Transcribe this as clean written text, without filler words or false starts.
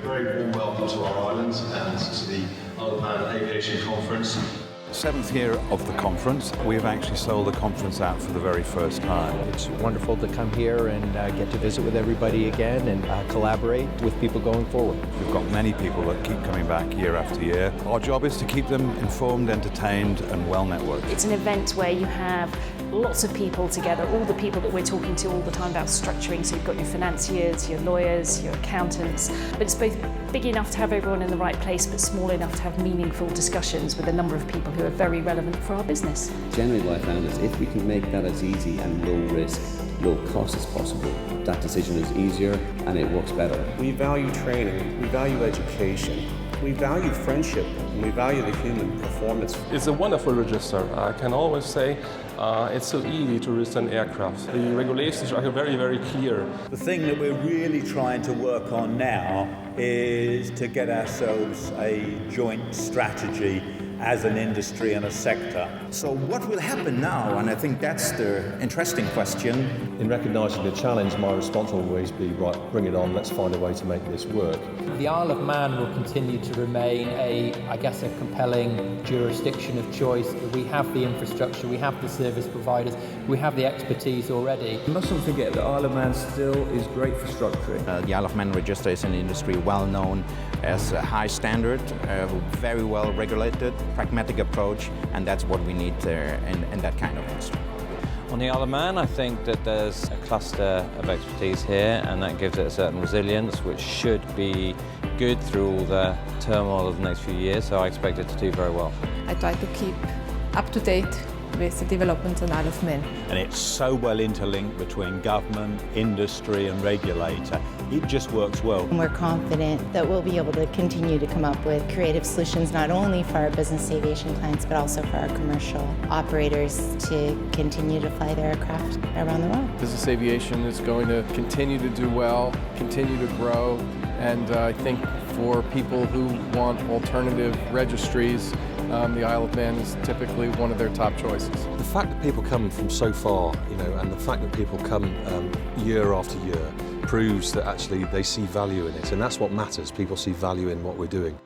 very warm welcome to our island and to the Isle of Man Aviation Conference. Seventh year of the conference. We've actually sold the conference out for the very first time. It's wonderful to come here and get to visit with everybody again and collaborate with people going forward. We've got many people that keep coming back year after year. Our job is to keep them informed, entertained and well networked. It's an event where you have lots of people together, all the people that we're talking to all the time about structuring. So you've got your financiers, your lawyers, your accountants, but it's both big enough to have everyone in the right place but small enough to have meaningful discussions with a number of people who are very relevant for our business. Generally what I found is if we can make that as easy and low risk, low cost as possible, that decision is easier and it works better. We value training, we value education, we value friendship, and we value the human performance. It's a wonderful register. I can always say it's so easy to register an aircraft. The regulations are very, very clear. The thing that we're really trying to work on now is to get ourselves a joint strategy as an industry and a sector. So what will happen now, and I think that's the interesting question. In recognising the challenge, my response will always be, right, bring it on, let's find a way to make this work. The Isle of Man will continue to remain a compelling jurisdiction of choice. We have the infrastructure, we have the service providers, we have the expertise already. You mustn't forget that Isle of Man still is great for structuring. The Isle of Man register is an industry well known as a high standard, very well regulated, pragmatic approach, and that's what we need in that kind of industry. On the Isle of Man, I think that there's a cluster of expertise here, and that gives it a certain resilience, which should be good through all the turmoil of the next few years, so I expect it to do very well. I try to keep up to date with the developments on Isle of Man. And it's so well interlinked between government, industry and regulator. It just works well. And we're confident that we'll be able to continue to come up with creative solutions not only for our business aviation clients but also for our commercial operators to continue to fly their aircraft around the world. Business aviation is going to continue to do well, continue to grow, and I think for people who want alternative registries, the Isle of Man is typically one of their top choices. The fact that people come from so far, and the fact that people come year after year proves that actually they see value in it, and that's what matters. People see value in what we're doing.